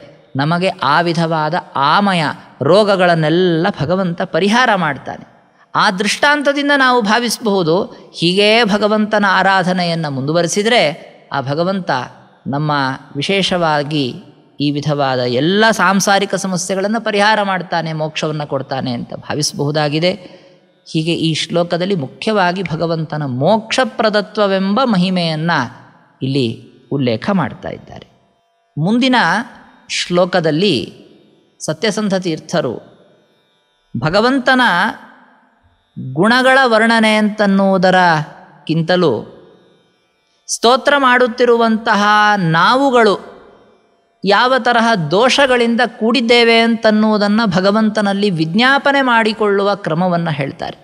ನಮಗೆ ಆ ವಿಧವಾದ ಆಮಯ ರೋಗಗಳನ್ನೆಲ್ಲ ಭಗವಂತ ಪರಿಹಾರ ಮಾಡ್ತಾನೆ. ಆ ದೃಷ್ಟಾಂತದಿಂದ ನಾವು ಭಾವಿಸಬಹುದು, ಹೀಗೇ ಭಗವಂತನ ಆರಾಧನೆಯನ್ನು ಮುಂದುವರಿಸಿದರೆ ಆ ಭಗವಂತ ನಮ್ಮ ವಿಶೇಷವಾಗಿ ಈ ವಿಧವಾದ ಎಲ್ಲ ಸಾಂಸಾರಿಕ ಸಮಸ್ಯೆಗಳನ್ನು ಪರಿಹಾರ ಮಾಡ್ತಾನೆ, ಮೋಕ್ಷವನ್ನು ಕೊಡ್ತಾನೆ ಅಂತ ಭಾವಿಸಬಹುದಾಗಿದೆ. ಹೀಗೆ ಈ ಶ್ಲೋಕದಲ್ಲಿ ಮುಖ್ಯವಾಗಿ ಭಗವಂತನ ಮೋಕ್ಷಪ್ರದತ್ವವೆಂಬ ಮಹಿಮೆಯನ್ನು ಇಲ್ಲಿ ಉಲ್ಲೇಖ ಮಾಡ್ತಾ ಇದ್ದಾರೆ. ಮುಂದಿನ ಶ್ಲೋಕದಲ್ಲಿ ಸತ್ಯಸಂಧ ತೀರ್ಥರು ಭಗವಂತನ ಗುಣಗಳ ವರ್ಣನೆ ಅಂತನ್ನುವುದರಕ್ಕಿಂತಲೂ ಸ್ತೋತ್ರ ಮಾಡುತ್ತಿರುವಂತಹ ನಾವುಗಳು ಯಾವ ತರಹ ದೋಷಗಳಿಂದ ಕೂಡಿದ್ದೇವೆ ಅಂತನ್ನುವುದನ್ನು ಭಗವಂತನಲ್ಲಿ ವಿಜ್ಞಾಪನೆ ಮಾಡಿಕೊಳ್ಳುವ ಕ್ರಮವನ್ನು ಹೇಳ್ತಾರೆ.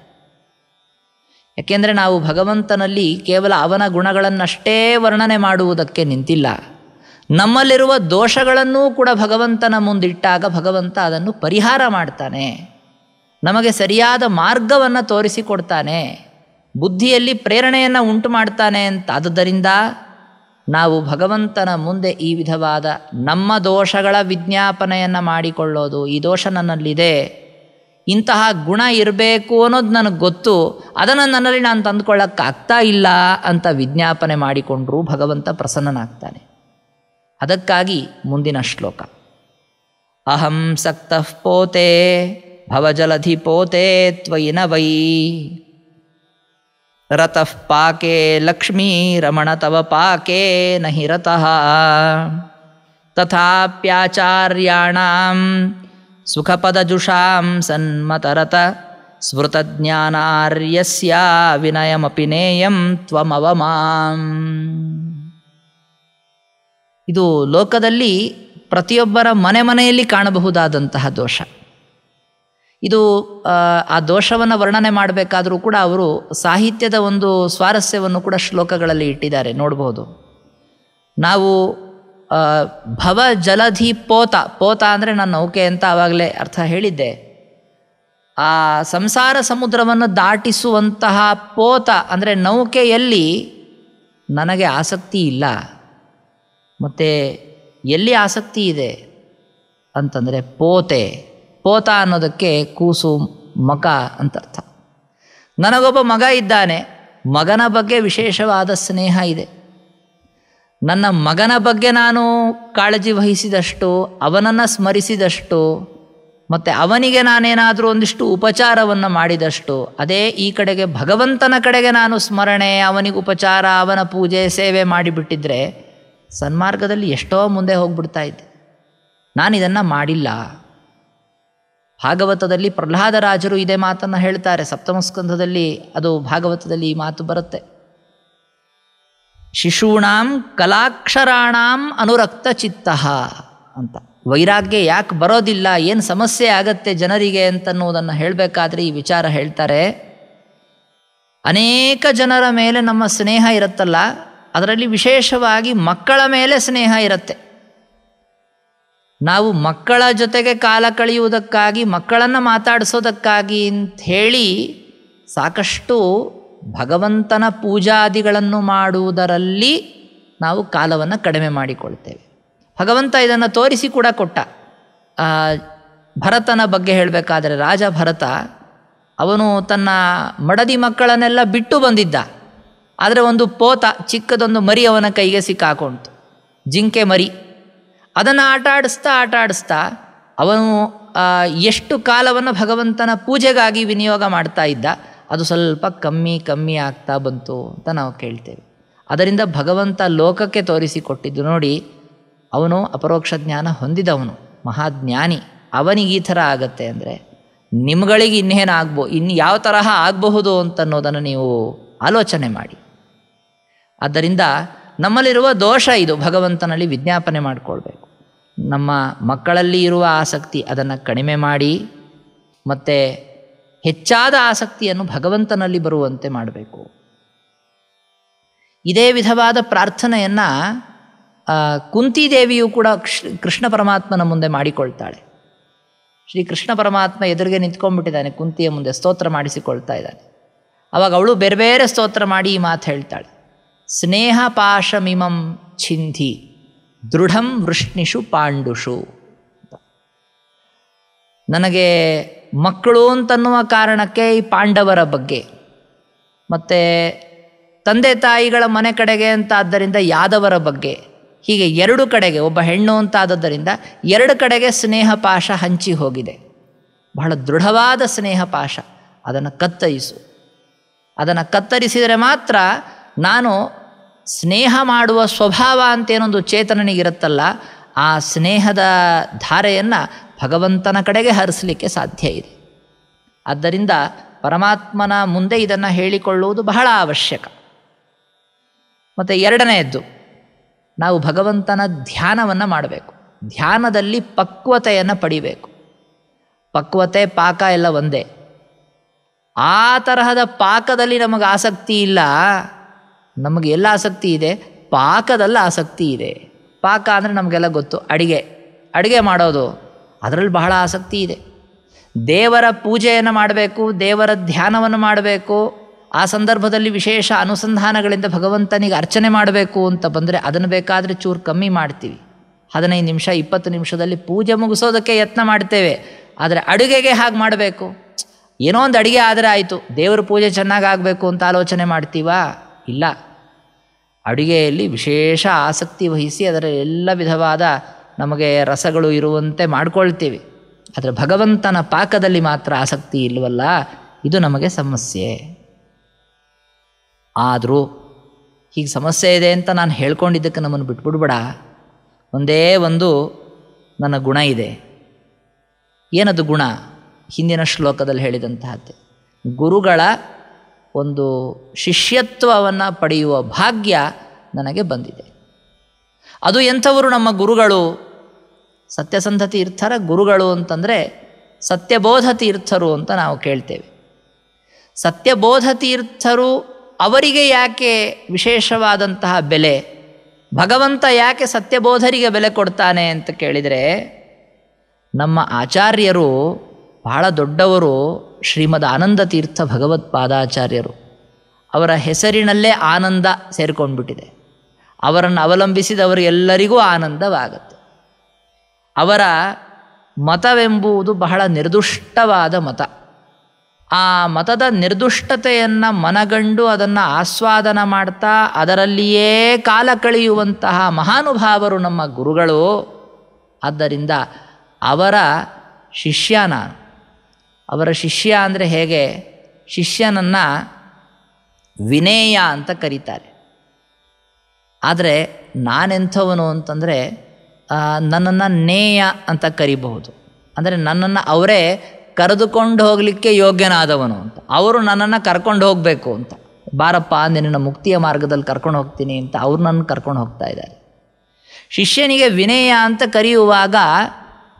ಯಾಕೆಂದರೆ ನಾವು ಭಗವಂತನಲ್ಲಿ ಕೇವಲ ಅವನ ಗುಣಗಳನ್ನಷ್ಟೇ ವರ್ಣನೆ ಮಾಡುವುದಕ್ಕೆ ನಿಂತಿಲ್ಲ, ನಮ್ಮಲ್ಲಿರುವ ದೋಷಗಳನ್ನೂ ಕೂಡ ಭಗವಂತನ ಮುಂದಿಟ್ಟಾಗ ಭಗವಂತ ಅದನ್ನು ಪರಿಹಾರ ಮಾಡ್ತಾನೆ, ನಮಗೆ ಸರಿಯಾದ ಮಾರ್ಗವನ್ನು ತೋರಿಸಿಕೊಡ್ತಾನೆ, ಬುದ್ಧಿಯಲ್ಲಿ ಪ್ರೇರಣೆಯನ್ನು ಉಂಟು ಮಾಡ್ತಾನೆ ಅಂತ. ಆದುದರಿಂದ ನಾವು ಭಗವಂತನ ಮುಂದೆ ಈ ವಿಧವಾದ ನಮ್ಮ ದೋಷಗಳ ವಿಜ್ಞಾಪನೆಯನ್ನು ಮಾಡಿಕೊಳ್ಳೋದು, ಈ ದೋಷ ನನ್ನಲ್ಲಿದೆ, ಇಂತಹ ಗುಣ ಇರಬೇಕು ಅನ್ನೋದು ನನಗೆ ಗೊತ್ತು, ಅದನ್ನು ನನ್ನಲ್ಲಿ ನಾನು ತಂದುಕೊಳ್ಳೋಕ್ಕಾಗ್ತಾ ಇಲ್ಲ ಅಂತ ವಿಜ್ಞಾಪನೆ ಮಾಡಿಕೊಂಡ್ರೂ ಭಗವಂತ ಪ್ರಸನ್ನನಾಗ್ತಾನೆ. ಅದಕ್ಕಾಗಿ ಮುಂದಿನ ಶ್ಲೋಕ, ಅಹಂ ಸಕ್ತಃ ಪೋತೆ ಭವಜಲಧಿ ಪೋತೆ ತ್ವಯಿ ನ ವೈ ರತಃ ಪಾಕೆ ಲಕ್ಷ್ಮೀ ರಮಣ ತವ ಪಾಕೆ ನಹಿ ರತಃ ತಥಾಪ್ಯಾಚಾರ್ಯಾಣಾಂ ಸುಖಪದಜುಷಾಂ ಸನ್ಮತರತ ಸ್ಮೃತಜ್ಞಾನಾರ್ಯಸ್ಯ ವಿನಯಮಪಿ ನೇಯಂ ತ್ವಮವಮಾಂ. ಇದು ಲೋಕದಲ್ಲಿ ಪ್ರತಿಯೊಬ್ಬರ ಮನೆಯಲ್ಲಿ ಕಾಣಬಹುದಾದಂತಹ ದೋಷ. ಇದು ಆ ದೋಷವನ್ನು ವರ್ಣನೆ ಮಾಡಬೇಕಾದರೂ ಕೂಡ ಅವರು ಸಾಹಿತ್ಯದ ಒಂದು ಸ್ವಾರಸ್ಯವನ್ನು ಕೂಡ ಶ್ಲೋಕಗಳಲ್ಲಿ ಇಟ್ಟಿದ್ದಾರೆ, ನೋಡ್ಬೋದು. ನಾವು ಭವ ಜಲಧಿ ಪೋತ, ಪೋತ ಅಂದರೆ ನಾನು ನೌಕೆ ಅಂತ ಆವಾಗಲೇ ಅರ್ಥ ಹೇಳಿದ್ದೆ. ಆ ಸಂಸಾರ ಸಮುದ್ರವನ್ನು ದಾಟಿಸುವಂತಹ ಪೋತ ಅಂದರೆ ನೌಕೆಯಲ್ಲಿ ನನಗೆ ಆಸಕ್ತಿ ಇಲ್ಲ. ಮತ್ತು ಎಲ್ಲಿ ಆಸಕ್ತಿ ಇದೆ ಅಂತಂದರೆ ಪೋತೆ, ಪೋತ ಅನ್ನೋದಕ್ಕೆ ಕೂಸು ಮಗ ಅಂತ ಅರ್ಥ. ನನಗೊಬ್ಬ ಮಗ ಇದ್ದಾನೆ, ಮಗನ ಬಗ್ಗೆ ವಿಶೇಷವಾದ ಸ್ನೇಹ ಇದೆ. ನನ್ನ ಮಗನ ಬಗ್ಗೆ ನಾನು ಕಾಳಜಿ ವಹಿಸಿದಷ್ಟು, ಅವನನ್ನು ಸ್ಮರಿಸಿದಷ್ಟು, ಮತ್ತು ಅವನಿಗೆ ನಾನೇನಾದರೂ ಒಂದಿಷ್ಟು ಉಪಚಾರವನ್ನು ಮಾಡಿದಷ್ಟು, ಅದೇ ಈ ಕಡೆಗೆ ಭಗವಂತನ ಕಡೆಗೆ ನಾನು ಸ್ಮರಣೆ, ಅವನಿಗೆ ಉಪಚಾರ, ಅವನ ಪೂಜೆ ಸೇವೆ ಮಾಡಿಬಿಟ್ಟಿದ್ರೆ ಸನ್ಮಾರ್ಗದಲ್ಲಿ ಎಷ್ಟೋ ಮುಂದೆ ಹೋಗ್ಬಿಡ್ತಾ ಇದ್ದೆ. ನಾನಿದನ್ನು ಮಾಡಿಲ್ಲ. ಭಾಗವತದಲ್ಲಿ ಪ್ರಹ್ಲಾದರಾಜರು ಇದೇ ಮಾತನ್ನು ಹೇಳ್ತಾರೆ. ಸಪ್ತಮಸ್ಕಂಧದಲ್ಲಿ ಅದು ಭಾಗವತದಲ್ಲಿ ಈ ಮಾತು ಬರುತ್ತೆ. ಶಿಶೂಣಾಂ ಕಲಾಕ್ಷರಾಣಾಂ ಅನುರಕ್ತ ಚಿತ್ತಃ ಅಂತ. ವೈರಾಗ್ಯ ಯಾಕೆ ಬರೋದಿಲ್ಲ, ಏನು ಸಮಸ್ಯೆ ಆಗತ್ತೆ ಜನರಿಗೆ ಅಂತನ್ನುವುದನ್ನು ಹೇಳಬೇಕಾದ್ರೆ ಈ ವಿಚಾರ ಹೇಳ್ತಾರೆ. ಅನೇಕ ಜನರ ಮೇಲೆ ನಮ್ಮ ಸ್ನೇಹ ಇರುತ್ತಲ್ಲ, ಅದರಲ್ಲಿ ವಿಶೇಷವಾಗಿ ಮಕ್ಕಳ ಮೇಲೆ ಸ್ನೇಹ ಇರುತ್ತೆ. ನಾವು ಮಕ್ಕಳ ಜೊತೆಗೆ ಕಾಲ ಕಳೆಯುವುದಕ್ಕಾಗಿ, ಮಕ್ಕಳನ್ನು ಮಾತಾಡಿಸೋದಕ್ಕಾಗಿ ಅಂಥೇಳಿ ಸಾಕಷ್ಟು ಭಗವಂತನ ಪೂಜಾದಿಗಳನ್ನು ಮಾಡುವುದರಲ್ಲಿ ನಾವು ಕಾಲವನ್ನು ಕಡಿಮೆ ಮಾಡಿಕೊಳ್ತೇವೆ. ಭಗವಂತ ಇದನ್ನು ತೋರಿಸಿ ಕೂಡ ಕೊಟ್ಟ. ಭರತನ ಬಗ್ಗೆ ಹೇಳಬೇಕಾದ್ರೆ, ರಾಜ ಭರತ ಅವನು ತನ್ನ ಮಡದಿ ಮಕ್ಕಳನ್ನೆಲ್ಲ ಬಿಟ್ಟು ಬಂದಿದ್ದ. ಆದರೆ ಒಂದು ಪೋತ, ಚಿಕ್ಕದೊಂದು ಮರಿ ಅವನ ಕೈಗೆ ಸಿಕ್ಕಾಕೊಂತು, ಜಿಂಕೆ ಮರಿ. ಅದನ್ನು ಆಟ ಆಡಿಸ್ತಾ ಅವನು ಎಷ್ಟು ಕಾಲವನ್ನು ಭಗವಂತನ ಪೂಜೆಗಾಗಿ ವಿನಿಯೋಗ ಮಾಡ್ತಾ ಇದ್ದ, ಅದು ಸ್ವಲ್ಪ ಕಮ್ಮಿ ಆಗ್ತಾ ಬಂತು ಅಂತ ನಾವು ಕೇಳ್ತೇವೆ. ಅದರಿಂದ ಭಗವಂತ ಲೋಕಕ್ಕೆ ತೋರಿಸಿಕೊಟ್ಟಿದ್ದು ನೋಡಿ, ಅವನು ಅಪರೋಕ್ಷ ಜ್ಞಾನ ಹೊಂದಿದವನು, ಮಹಾಜ್ಞಾನಿ. ಅವನಿಗೆ ಈ ಥರ ಆಗತ್ತೆ ಅಂದರೆ ನಿಮ್ಗಳಿಗೆ ಇನ್ನು ಯಾವ ತರಹ ಆಗಬಹುದು ಅಂತನ್ನೋದನ್ನು ನೀವು ಆಲೋಚನೆ ಮಾಡಿ. ಆದ್ದರಿಂದ ನಮ್ಮಲ್ಲಿರುವ ದೋಷ ಇದು, ಭಗವಂತನಲ್ಲಿ ವಿಜ್ಞಾಪನೆ ಮಾಡಿಕೊಳ್ಬೇಕು. ನಮ್ಮ ಮಕ್ಕಳಲ್ಲಿ ಇರುವ ಆಸಕ್ತಿ ಅದನ್ನು ಕಡಿಮೆ ಮಾಡಿ, ಮತ್ತು ಹೆಚ್ಚಾದ ಆಸಕ್ತಿಯನ್ನು ಭಗವಂತನಲ್ಲಿ ಬರುವಂತೆ ಮಾಡಬೇಕು. ಇದೇ ವಿಧವಾದ ಪ್ರಾರ್ಥನೆಯನ್ನು ಕುಂತಿದೇವಿಯು ಕೂಡ ಕೃಷ್ಣ ಪರಮಾತ್ಮನ ಮುಂದೆ ಮಾಡಿಕೊಳ್ತಾಳೆ. ಶ್ರೀ ಕೃಷ್ಣ ಪರಮಾತ್ಮ ಎದುರಿಗೆ ನಿಂತ್ಕೊಂಡ್ಬಿಟ್ಟಿದ್ದಾನೆ, ಕುಂತಿಯ ಮುಂದೆ ಸ್ತೋತ್ರ ಮಾಡಿಸಿಕೊಳ್ತಾ ಇದ್ದಾನೆ. ಆವಾಗ ಅವಳು ಬೇರೆ ಬೇರೆ ಸ್ತೋತ್ರ ಮಾಡಿ ಈ ಮಾತು ಹೇಳ್ತಾಳೆ, ಸ್ನೇಹ ಪಾಶಮಿಮಂ ಛಿಂಧಿ ದೃಢಂ ವೃಷ್ಣಿಷು ಪಾಂಡುಷು. ನನಗೆ ಮಕ್ಕಳು ಅಂತನ್ನುವ ಕಾರಣಕ್ಕೆ ಈ ಪಾಂಡವರ ಬಗ್ಗೆ, ಮತ್ತು ತಂದೆ ತಾಯಿಗಳ ಮನೆ ಕಡೆಗೆ ಅಂತ ಆದ್ದರಿಂದ ಯಾದವರ ಬಗ್ಗೆ, ಹೀಗೆ ಎರಡು ಕಡೆಗೆ, ಒಬ್ಬ ಹೆಣ್ಣು ಅಂತ ಆದದ್ದರಿಂದ ಎರಡು ಕಡೆಗೆ ಸ್ನೇಹ ಪಾಶ ಹಂಚಿ ಹೋಗಿದೆ. ಬಹಳ ದೃಢವಾದ ಸ್ನೇಹ ಪಾಶ, ಅದನ್ನು ಕತ್ತರಿಸು. ಅದನ್ನು ಕತ್ತರಿಸಿದರೆ ಮಾತ್ರ ನಾನು ಸ್ನೇಹ ಮಾಡುವ ಸ್ವಭಾವ ಅಂತೇನೊಂದು ಚೇತನನಿಗಿರುತ್ತಲ್ಲ, ಆ ಸ್ನೇಹದ ಧಾರೆಯನ್ನು ಭಗವಂತನ ಕಡೆಗೆ ಹರಿಸಲಿಕ್ಕೆ ಸಾಧ್ಯ ಇದೆ. ಆದ್ದರಿಂದ ಪರಮಾತ್ಮನ ಮುಂದೆ ಇದನ್ನು ಹೇಳಿಕೊಳ್ಳುವುದು ಬಹಳ ಅವಶ್ಯಕ. ಮತ್ತು ಎರಡನೆಯದ್ದು, ನಾವು ಭಗವಂತನ ಧ್ಯಾನವನ್ನು ಮಾಡಬೇಕು. ಧ್ಯಾನದಲ್ಲಿ ಪಕ್ವತೆಯನ್ನು ಪಡಿಬೇಕು. ಪಕ್ವತೆ, ಪಾಕ ಎಲ್ಲ ಒಂದೇ. ಆ ತರಹದ ಪಾಕದಲ್ಲಿ ನಮಗೆ ಆಸಕ್ತಿ ಇಲ್ಲ. ನಮಗೆ ಎಲ್ಲ ಆಸಕ್ತಿ ಇದೆ, ಪಾಕದಲ್ಲಿ ಆಸಕ್ತಿ ಇದೆ. ಪಾಕ ಅಂದರೆ ನಮಗೆಲ್ಲ ಗೊತ್ತು, ಅಡಿಗೆ ಮಾಡೋದು, ಅದರಲ್ಲಿ ಬಹಳ ಆಸಕ್ತಿ ಇದೆ. ದೇವರ ಪೂಜೆಯನ್ನು ಮಾಡಬೇಕು, ದೇವರ ಧ್ಯಾನವನ್ನು ಮಾಡಬೇಕು. ಆ ಸಂದರ್ಭದಲ್ಲಿ ವಿಶೇಷ ಅನುಸಂಧಾನಗಳಿಂದ ಭಗವಂತನಿಗೆ ಅರ್ಚನೆ ಮಾಡಬೇಕು ಅಂತ ಬಂದರೆ ಅದನ್ನು ಬೇಕಾದರೆ ಚೂರು ಕಮ್ಮಿ ಮಾಡ್ತೀವಿ. 15 ನಿಮಿಷ 20 ನಿಮಿಷದಲ್ಲಿ ಪೂಜೆ ಮುಗಿಸೋದಕ್ಕೆ ಯತ್ನ ಮಾಡ್ತೇವೆ. ಆದರೆ ಅಡುಗೆಗೆ ಹಾಗೆ ಮಾಡಬೇಕು, ಏನೋ ಒಂದು ಅಡುಗೆ ಆದರೆ ಆಯಿತು, ದೇವರ ಪೂಜೆ ಚೆನ್ನಾಗಿ ಆಗಬೇಕು ಅಂತ ಆಲೋಚನೆ ಮಾಡ್ತೀವಾ? ಇಲ್ಲ. ಅಡುಗೆಯಲ್ಲಿ ವಿಶೇಷ ಆಸಕ್ತಿ ವಹಿಸಿ ಅದರ ಎಲ್ಲ ವಿಧವಾದ ನಮಗೆ ರಸಗಳು ಇರುವಂತೆ ಮಾಡ್ಕೊಳ್ತೀವಿ. ಆದರೆ ಭಗವಂತನ ಪಾಕದಲ್ಲಿ ಮಾತ್ರ ಆಸಕ್ತಿ ಇಲ್ಲವಲ್ಲ, ಇದು ನಮಗೆ ಸಮಸ್ಯೆ. ಆದರೂ ಹೀಗೆ ಸಮಸ್ಯೆ ಇದೆ ಅಂತ ನಾನು ಹೇಳ್ಕೊಂಡಿದ್ದಕ್ಕೆ ನಮ್ಮನ್ನು ಬಿಟ್ಬಿಡ್ಬೇಡ. ಒಂದೇ ಒಂದು ನನ್ನ ಗುಣ ಇದೆ. ಏನದು ಗುಣ? ಹಿಂದಿನ ಶ್ಲೋಕದಲ್ಲಿ ಹೇಳಿದಂತಹದ್ದೇ, ಗುರುಗಳ ಒಂದು ಶಿಷ್ಯತ್ವವನ್ನು ಪಡೆಯುವ ಭಾಗ್ಯ ನನಗೆ ಬಂದಿದೆ. ಅದು ಎಂಥವರು ನಮ್ಮ ಗುರುಗಳು? ಸತ್ಯಸಂಧ ತೀರ್ಥರ ಗುರುಗಳು ಅಂತಂದರೆ ಸತ್ಯಬೋಧ ತೀರ್ಥರು ಅಂತ ನಾವು ಕೇಳ್ತೇವೆ. ಸತ್ಯಬೋಧ ತೀರ್ಥರು ಅವರಿಗೆ ಯಾಕೆ ವಿಶೇಷವಾದಂತಹ ಬೆಲೆ? ಭಗವಂತ ಯಾಕೆ ಸತ್ಯಬೋಧರಿಗೆ ಬೆಲೆ ಕೊಡ್ತಾನೆ ಅಂತ ಕೇಳಿದರೆ, ನಮ್ಮ ಆಚಾರ್ಯರು ಬಹಳ ದೊಡ್ಡವರು, ಶ್ರೀಮದ್ ಆನಂದ ತೀರ್ಥ ಭಗವತ್ಪಾದಾಚಾರ್ಯರು. ಅವರ ಹೆಸರಿನಲ್ಲೇ ಆನಂದ ಸೇರಿಕೊಂಡ್ಬಿಟ್ಟಿದೆ. ಅವರನ್ನು ಅವಲಂಬಿಸಿದವರಿಗೆಲ್ಲರಿಗೂ ಆನಂದವಾಗುತ್ತೆ. ಅವರ ಮತವೆಂಬುದು ಬಹಳ ನಿರ್ದುಷ್ಟವಾದ ಮತ. ಆ ಮತದ ನಿರ್ದುಷ್ಟತೆಯನ್ನು ಮನಗಂಡು ಅದನ್ನು ಆಸ್ವಾದನ ಮಾಡ್ತಾ ಅದರಲ್ಲಿಯೇ ಕಾಲ ಕಳೆಯುವಂತಹ ಮಹಾನುಭಾವರು ನಮ್ಮ ಗುರುಗಳು. ಆದ್ದರಿಂದ ಅವರ ಶಿಷ್ಯ ನಾನು. ಅವರ ಶಿಷ್ಯ ಅಂದರೆ ಹೇಗೆ? ಶಿಷ್ಯನನ್ನು ವಿನೇಯ ಅಂತ ಕರೀತಾರೆ. ಆದರೆ ನಾನೆಂಥವನು ಅಂತಂದರೆ ನನ್ನನ್ನು ನೇಯ ಅಂತ ಕರಿಬಹುದು. ಅಂದರೆ ನನ್ನನ್ನು ಅವರೇ ಕರೆದುಕೊಂಡು ಹೋಗಲಿಕ್ಕೆ ಯೋಗ್ಯನಾದವನು ಅಂತ. ಅವರು ನನ್ನನ್ನು ಕರ್ಕೊಂಡು ಹೋಗಬೇಕು ಅಂತ, ಬಾರಪ್ಪ ನಿನ್ನ ಮುಕ್ತಿಯ ಮಾರ್ಗದಲ್ಲಿ ಕರ್ಕೊಂಡು ಹೋಗ್ತೀನಿ ಅಂತ ಅವ್ರು ನನ್ನ ಕರ್ಕೊಂಡು ಹೋಗ್ತಾ ಇದ್ದಾರೆ. ಶಿಷ್ಯನಿಗೆ ವಿನಯ ಅಂತ ಕರೆಯುವಾಗ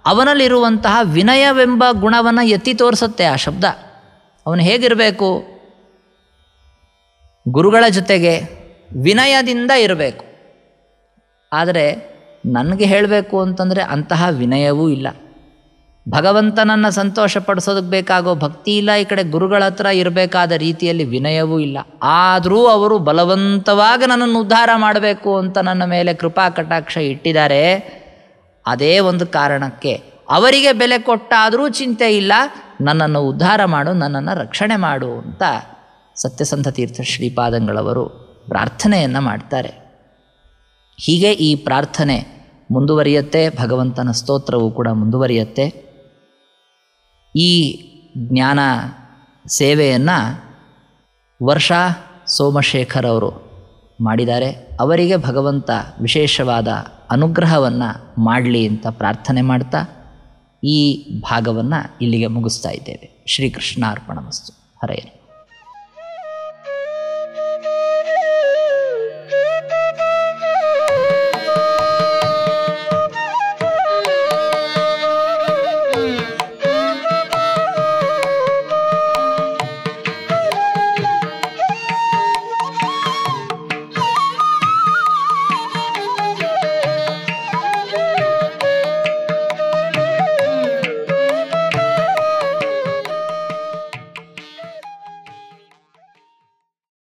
ಅವನಲ್ಲಿರುವಂತಹ ವಿನಯವೆಂಬ ಗುಣವನ್ನು ಎತ್ತಿ ತೋರಿಸುತ್ತೆ ಆ ಶಬ್ದ. ಅವನು ಹೇಗಿರಬೇಕು? ಗುರುಗಳ ಜೊತೆಗೆ ವಿನಯದಿಂದ ಇರಬೇಕು. ಆದರೆ ನನಗೆ ಹೇಳಬೇಕು ಅಂತಂದರೆ ಅಂತಹ ವಿನಯವೂ ಇಲ್ಲ. ಭಗವಂತನನ್ನು ಸಂತೋಷಪಡಿಸೋದಕ್ಕೆ ಬೇಕಾಗೋ ಭಕ್ತಿ ಇಲ್ಲ, ಈ ಕಡೆ ಗುರುಗಳ ಹತ್ರ ಇರಬೇಕಾದ ರೀತಿಯಲ್ಲಿ ವಿನಯವೂ ಇಲ್ಲ. ಆದರೂ ಅವರು ಬಲವಂತವಾಗಿ ನನ್ನನ್ನು ಉದ್ಧಾರ ಮಾಡಬೇಕು ಅಂತ ನನ್ನ ಮೇಲೆ ಕೃಪಾ ಕಟಾಕ್ಷ ಇಟ್ಟಿದ್ದಾರೆ. ಅದೇ ಒಂದು ಕಾರಣಕ್ಕೆ ಅವರಿಗೆ ಬೆಲೆ ಕೊಟ್ಟಾದರೂ ಚಿಂತೆ ಇಲ್ಲ, ನನ್ನನ್ನು ಉದ್ಧಾರ ಮಾಡು, ನನ್ನನ್ನು ರಕ್ಷಣೆ ಮಾಡು ಅಂತ ಸತ್ಯಸಂಧ ತೀರ್ಥ ಶ್ರೀಪಾದಂಗಳವರು ಪ್ರಾರ್ಥನೆಯನ್ನು ಮಾಡ್ತಾರೆ. ಹೀಗೆ ಈ ಪ್ರಾರ್ಥನೆ ಮುಂದುವರಿಯುತ್ತೆ, ಭಗವಂತನ ಸ್ತೋತ್ರವೂ ಕೂಡ ಮುಂದುವರಿಯುತ್ತೆ. ಈ ಜ್ಞಾನ ಸೇವೆಯನ್ನು ವರ್ಷಾ ಸೋಮಶೇಖರ್ ಅವರು ಮಾಡಿದ್ದಾರೆ. ಅವರಿಗೆ ಭಗವಂತ ವಿಶೇಷವಾದ ಅನುಗ್ರಹವನ್ನು ಮಾಡಲಿ ಅಂತ ಪ್ರಾರ್ಥನೆ ಮಾಡ್ತಾ ಈ ಭಾಗವನ್ನು ಇಲ್ಲಿಗೆ ಮುಗಿಸ್ತಾ ಇದ್ದೇವೆ. ಶ್ರೀಕೃಷ್ಣಾರ್ಪಣಮಸ್ತು. ಹರೇ